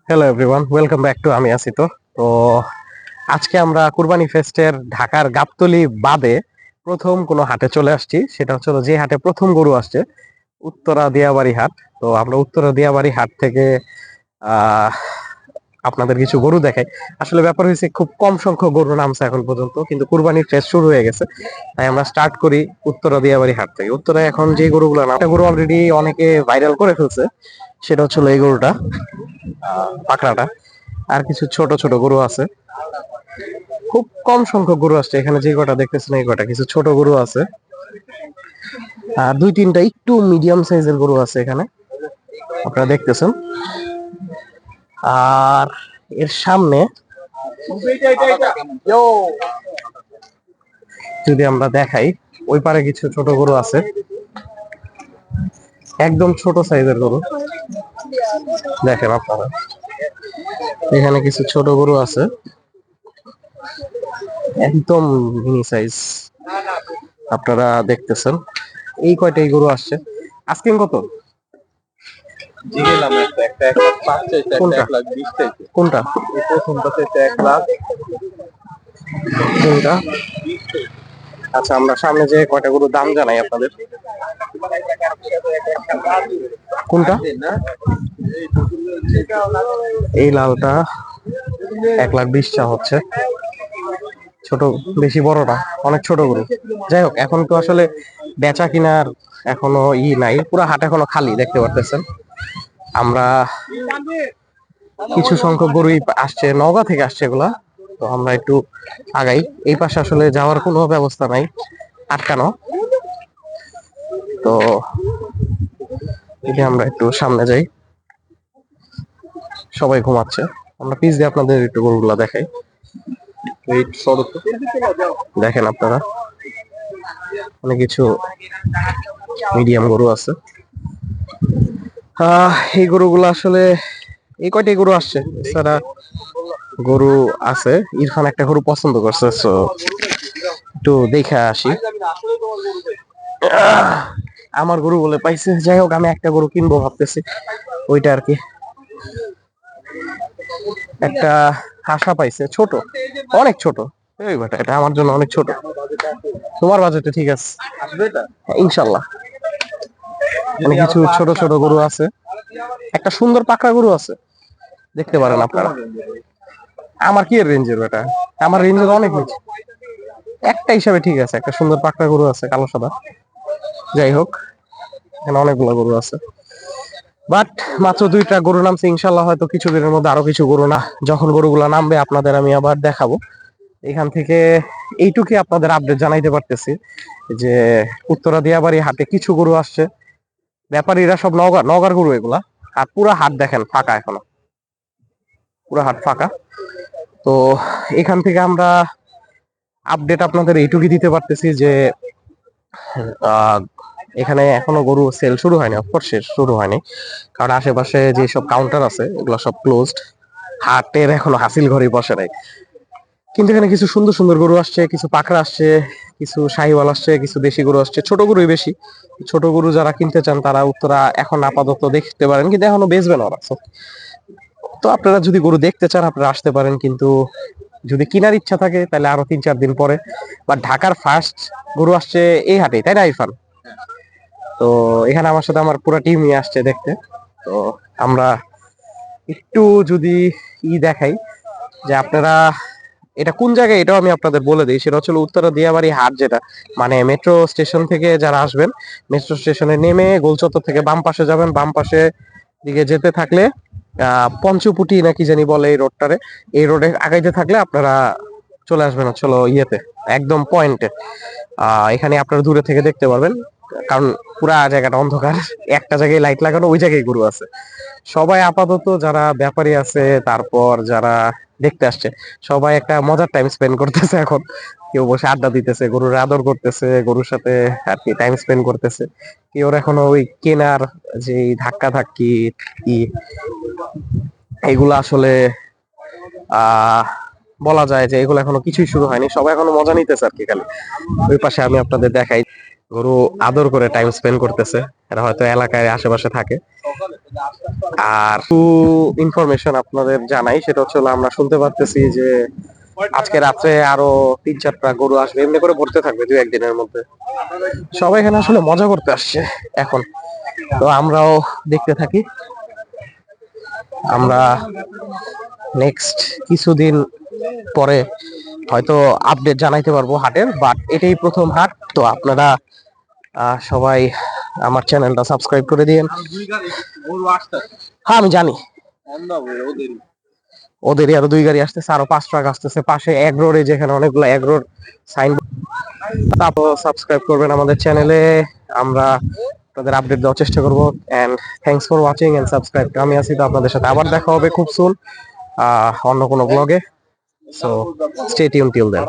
Hello everyone, welcome back to আমি আছি। তো আজকে আমরা কুরবানি ফেস্টের ঢাকার গাবতলী বাদে প্রথম কোনো হাটে চলে আসছি। সেটা হচ্ছে যে হাটে প্রথম গরু আসছে, উত্তরা দিয়াবাড়ি হাট। তো আমরা উত্তরা দিয়াবাড়ি হাট থেকে আহ আপনাদের কিছু গরু দেখাই। আসলে ব্যাপার হয়েছে, খুব কম সংখ্যক গরু নামছে এখন পর্যন্ত, কিন্তু কুরবানির ফেস্ট শুরু হয়ে গেছে। তাই আমরা স্টার্ট করি উত্তরা দিয়াবাড়ি হাট থেকে। উত্তরায় এখন যে গরুগুলো নাম, একটা গরু অলরেডি অনেকে ভাইরাল করে ফেলছে, সেটা হচ্ছে এই গরুটা, পাকড়াটা। আর কিছু ছোট ছোট গরু আছে, খুব কম সংখ্যক গরু আসছে এখানে। যে কটা দেখতেছেন এই কটা, কিছু ছোট গরু আছে, আর দুই তিনটা একটু মিডিয়াম সাইজের গরু আছে এখানে, আপনারা দেখতেছেন। আর এর সামনে যদি আমরা দেখাই, ওই পারে কিছু ছোট গরু আছে, একদম ছোট সাইজের গরু। দেখেন আপনারা, এখানে কিছু ছোট গরু আছে, একদম মিনি সাইজ, আপনারা দেখতেছেন। এই কয়টাই গরু আসছে। আজকে কত? কোনটা কোনটা কোনটা? আচ্ছা, আমরা সামনে যে কয়টা গরুর দাম জানাই আপনাদের। কোনটা? এই লালটা 1,20,000 চা হচ্ছে। ছোট, বেশি বড় না, অনেক ছোট গরু। যাই হোক, এখন তো আসলে বেচা কিনার এখনো নাই, পুরো হাট এখনো খালি, দেখতে পারতেছেন। আমরা কিছু সংখ্যক গরুই আসছে, নওগাঁ থেকে আসছে এগুলা। তো আমরা একটু আগাই। এই পাশে আসলে যাওয়ার কোনো ব্যবস্থা নাই, আটকানো। তো যদি আমরা একটু সামনে যাই, সবাই ঘুমাচ্ছে, আমরা পিস দিয়ে আপনাদের একটু গরুগুলা দেখাই। দেখেন আপনারা, অনেক কিছু মিডিয়াম গরু আছে। এই গরুগুলো আসলে, এই কয়টাই গরু আসছে, এছাড়া গরু আছে। ইরফান একটা গরু পছন্দ করছে, তো একটু দেখে আসি। আমার গরু বলে পাইছে। যাই হোক, আমি একটা গরু কিনবো ভাবতেছি, ওইটা আর কি। একটা হাসা পাইছে, ছোট, অনেক ছোট। এই বেটা, এটা আমার জন্য অনেক ছোট। তোমার বাজেটে ঠিক আছে, ইনশাল্লাহ। অনেক কিছু ছোট ছোট গরু আছে, একটা সুন্দর পাকড়া গরু আছে, দেখতে পারেন আপনারা। আমার কি রেঞ্জের বেটা, আমার রেঞ্জের অনেক নিচে। একটা হিসাবে ঠিক আছে, একটা সুন্দর পাকড়া গরু আছে, কালো সাদা। যাই হোক, এখানে অনেকগুলো গরু আছে, বাট মাত্র দুইটা গরু নামছে। ইনশাল্লাহ হয়তো কিছুদিনের মধ্যে আরো কিছু গরু না, যখন গরুগুলা নামবে আপনাদের আমি আবার দেখাবো। এখান থেকে এইটুকুই আপনাদের আপডেট জানাইতে পারতেছি যে উত্তরা দিয়াবাড়ি হাটে কিছু গরু আসছে। ব্যাপারীরা সব নগর গরু এগুলা। আর পুরা হাট দেখেন ফাঁকা, এখনো পুরা হাট ফাঁকা। তো এখান থেকে আমরা আপডেট আপনাদের এইটুকুই দিতে পারতেছি যে আহ এখানে এখনো গরু সেল শুরু হয়নি, অফকোর্স শুরু হয়নি, কারণ আশেপাশে যেসব কাউন্টার আছে এগুলো সব ক্লোজড। হাটের এখনো হাসিল ঘরই বসে নাই। কিন্তু এখানে কিছু সুন্দর সুন্দর গরু আসছে, কিছু পাকড়া আসছে, কিছু শাহিওয়াল আসছে, কিছু দেশি গরু আসছে। ছোট গরুই বেশি। ছোট গরু যারা কিনতে চান তারা উত্তরা এখন আপাতত দেখতে পারেন, কিন্তু এখনো বেচবেন ওরা। তো আপনারা যদি গরু দেখতে চান আপনারা আসতে পারেন, কিন্তু যদি কেনার ইচ্ছা থাকে তাহলে আরো 3-4 দিন পরে। বা ঢাকার ফার্স্ট গরু আসছে এই হাটেই, তাই না ইরফান? তো এখানে আমার সাথে আমার পুরো টিমই আসছে দেখতে। তো আমরা একটু যদি দেখাই যে আপনারা এটা কোন জায়গায়, এটাও আমি আপনাদের বলে দিই। সেটা হচ্ছে উত্তরা দিয়াবাড়ি হাট, যেটা মানে মেট্রো স্টেশন থেকে যারা আসবেন, মেট্রো স্টেশনে নেমে গোলচত্বর থেকে বাম পাশে যাবেন, বাম পাশে দিকে যেতে থাকলে পঞ্চপুটি নাকি জানি বলে এই রোডটারে, এই রোডে আগাইতে থাকলে আপনারা চলে আসবেন হচ্ছে ইয়েতে, একদম পয়েন্টে। এখানে আপনারা দূরে থেকে দেখতে পারবেন, কারণ পুরা জায়গাটা অন্ধকার। একটা জায়গায় লাইট লাগানো, ওই জায়গায় গরু আছে। সবাই আপাতত যারা ব্যাপারী আছে, তারপর যারা দেখতে আসছে, সবাই একটা মজার টাইম স্পেন্ড করতেছে এখন। কেউ বসে আড্ডা দিতেছে, গরুর আদর করতেছে, গরুর সাথে আর কি টাইম স্পেন্ড করতেছে। কেউ এখনো ওই কেনার যে ধাক্কা ধাক্কি কি এগুলো আসলে আহ বলা যায় যে এগুলো এখনো কিছুই শুরু হয়নি, সবাই এখনো মজা নিতেছে আর কি। খালি ওই পাশে আমি আপনাদের দেখাই, গরু আদর করে টাইম স্পেন্ড করতেছে। এরা হয়তো এলাকায় আশেপাশে থাকে। আর ইনফরমেশন আপনাদের জানাই, সেটা হচ্ছে হলো আমরা শুনতে পারতেছি যে আজকে রাত্রে আরো 3-4টা গরু আসবে, এমনি করে ভরতে থাকবে 2-1 দিনের মধ্যে। সবাই এখানে আসলে মজা করতে আসছে এখন, তো আমরাও দেখতে থাকি। আমরা নেক্সট কিছুদিন পরে হয়তো আপডেট জানাইতে পারবো হাটের, বাট এটাই প্রথম হাট। তো আপনারা সবাই আমার চ্যানেলটা সাবস্ক্রাইব করে দিয়েন। হ্যাঁ আমি জানি, ওদেরই আরো 2 গাড়ি আসতেছে, আরো 5 ট্রাক আসতেছে পাশে এগ্রোরে, যেখানে অনেকগুলো এগ্রোর সাইন। তারপর সাবস্ক্রাইব করবেন আমাদের চ্যানেলে, আমরা আপনাদের আপডেট দেওয়ার চেষ্টা করবো। And thanks for watching and subscribe. আমি আছি, তো আপনাদের সাথে আবার দেখা হবে খুব সুন অন্য কোনো ব্লগে। সো স্টে টিউন টিল দেন।